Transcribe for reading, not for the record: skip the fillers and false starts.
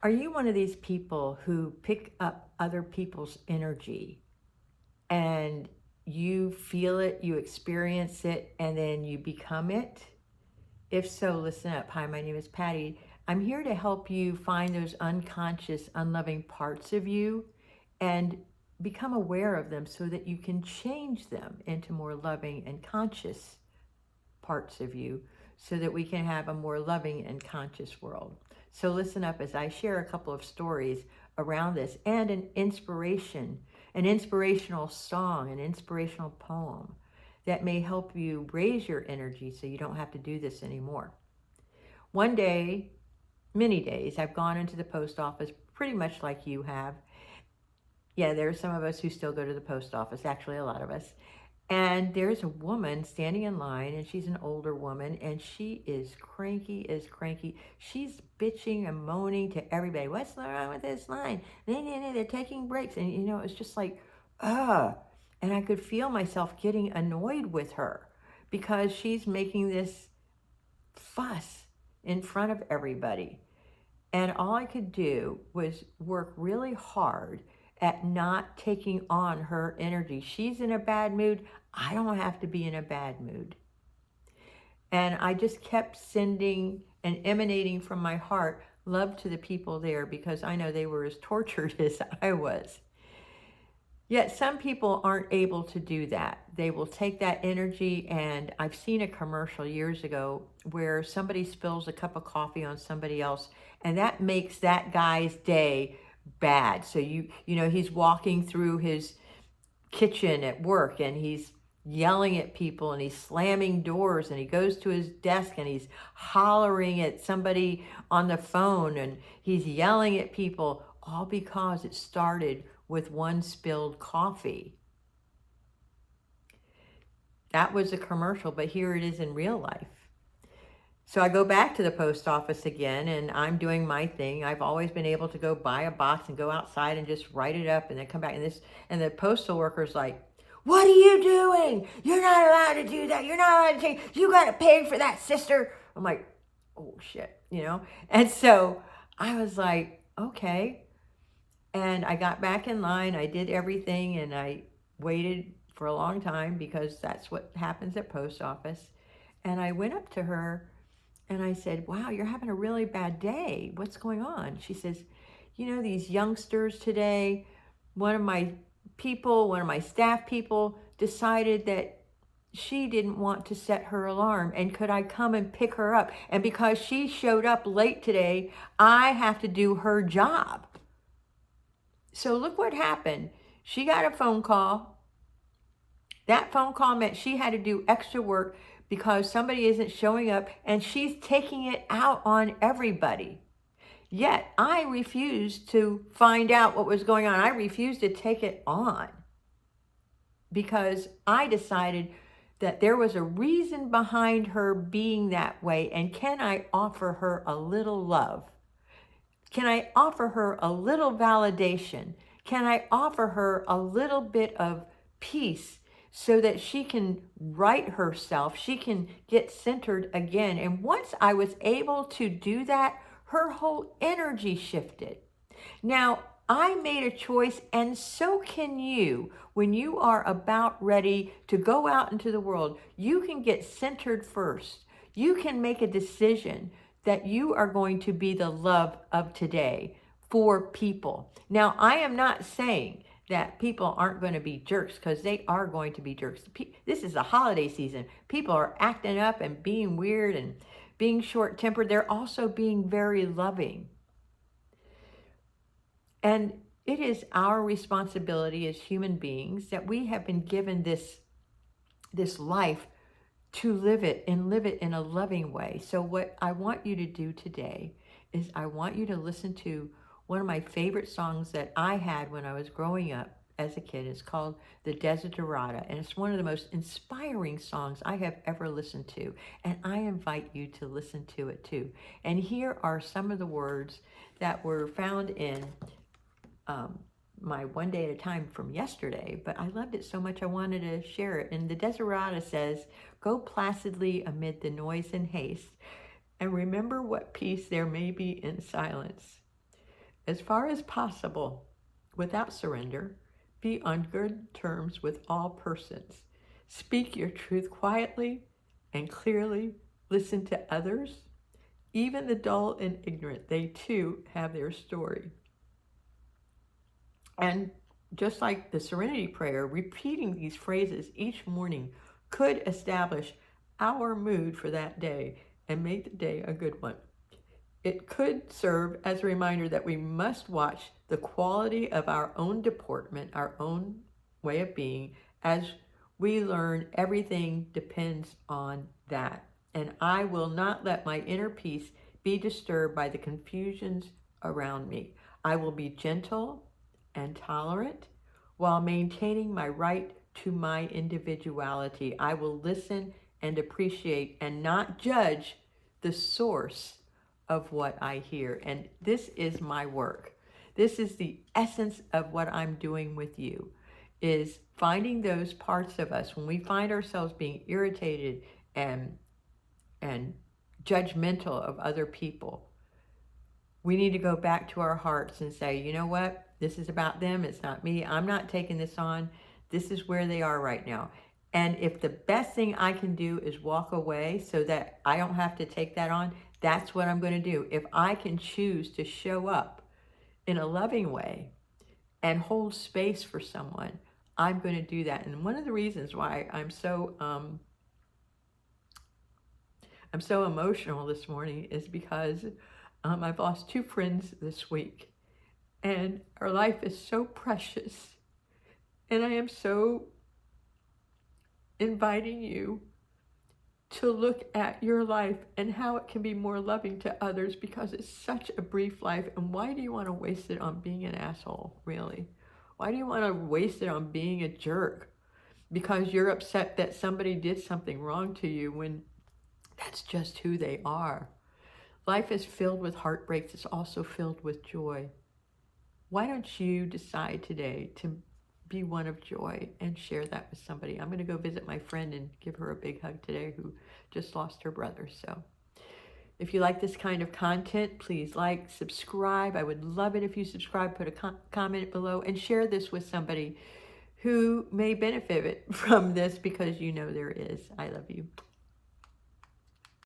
Are you one of these people who pick up other people's energy and you feel it, you experience it, and then you become it? If so, listen up. Hi, my name is Patty. I'm here to help you find those unconscious, unloving parts of you and become aware of them so that you can change them into more loving and conscious parts of you so that we can have a more loving and conscious world. So listen up as I share a couple of stories around this and an inspirational song, an inspirational poem that may help you raise your energy so you don't have to do this anymore. One day, many days, I've gone into the post office pretty much like you have. Yeah, there are some of us who still go to the post office, actually, a lot of us. And there's a woman standing in line, and she's an older woman, and she is cranky as cranky. She's bitching and moaning to everybody. What's wrong with this line? They're taking breaks. And, it's just like, ugh. And I could feel myself getting annoyed with her because she's making this fuss in front of everybody. And all I could do was work really hard at not taking on her energy. She's in a bad mood. I don't have to be in a bad mood. And I just kept sending and emanating from my heart love to the people there because I know they were as tortured as I was. Yet some people aren't able to do that. They will take that energy, and I've seen a commercial years ago where somebody spills a cup of coffee on somebody else, and that makes that guy's day bad. So he's walking through his kitchen at work and he's yelling at people and he's slamming doors and he goes to his desk and he's hollering at somebody on the phone and he's yelling at people, all because it started with one spilled coffee. That was a commercial, but here it is in real life. So I go back to the post office again and I'm doing my thing. I've always been able to go buy a box and go outside and just write it up and then come back and the postal worker's like, "What are you doing? You're not allowed to do that. You're not allowed to take, you got to pay for that, sister." I'm like, "Oh shit." And so I was like, "Okay." And I got back in line. I did everything and I waited for a long time because that's what happens at post office. And I went up to her and I said, "Wow, you're having a really bad day. What's going on?" She says, "These youngsters today, one of my one of my staff people decided that she didn't want to set her alarm. And could I come and pick her up? And because she showed up late today, I have to do her job." So look what happened. She got a phone call. That phone call meant she had to do extra work because somebody isn't showing up and she's taking it out on everybody. Yet I refused to find out what was going on. I refused to take it on because I decided that there was a reason behind her being that way. And can I offer her a little love? Can I offer her a little validation? Can I offer her a little bit of peace so that she can right herself? She can get centered again. And once I was able to do that, her whole energy shifted. Now, I made a choice, and so can you. When you are about ready to go out into the world, you can get centered first. You can make a decision that you are going to be the love of today for people. Now, I am not saying that people aren't going to be jerks, because they are going to be jerks. This is the holiday season. People are acting up and being weird and being short-tempered. They're also being very loving. And it is our responsibility as human beings that we have been given this life to live it in a loving way. So what I want you to do today is I want you to listen to one of my favorite songs that I had when I was growing up as a kid. It's called the Desiderata, and it's one of the most inspiring songs I have ever listened to. And I invite you to listen to it too. And here are some of the words that were found in my One Day at a Time from yesterday, but I loved it so much I wanted to share it. And the Desiderata says, "Go placidly amid the noise and haste, and remember what peace there may be in silence. as far as possible, without surrender, be on good terms with all persons. Speak your truth quietly and clearly. Listen to others, even the dull and ignorant. They too have their story. And just like the Serenity Prayer, repeating these phrases each morning could establish our mood for that day and make the day a good one. It could serve as a reminder that we must watch the quality of our own deportment, our own way of being, as we learn everything depends on that. And I will not let my inner peace be disturbed by the confusions around me. I will be gentle and tolerant while maintaining my right to my individuality. I will listen and appreciate and not judge the source of what I hear. And this is my work. This is the essence of what I'm doing with you, is finding those parts of us when we find ourselves being irritated and judgmental of other people. We need to go back to our hearts and say, you know what? This is about them. It's not me. I'm not taking this on. This is where they are right now. And if the best thing I can do is walk away so that I don't have to take that on, that's what I'm going to do. If I can choose to show up in a loving way and hold space for someone, I'm going to do that. And one of the reasons why I'm so emotional this morning is because I've lost 2 friends this week, and our life is so precious. And I am so inviting you to look at your life and how it can be more loving to others, because it's such a brief life. And why do you want to waste it on being an asshole, really? Why do you want to waste it on being a jerk because you're upset that somebody did something wrong to you when that's just who they are? Life is filled with heartbreaks. It's also filled with joy. Why don't you decide today to be one of joy and share that with somebody? I'm going to go visit my friend and give her a big hug today who just lost her brother. So if you like this kind of content, please like, subscribe. I would love it if you subscribe, put a comment below, and share this with somebody who may benefit from this, because you know there is. I love you.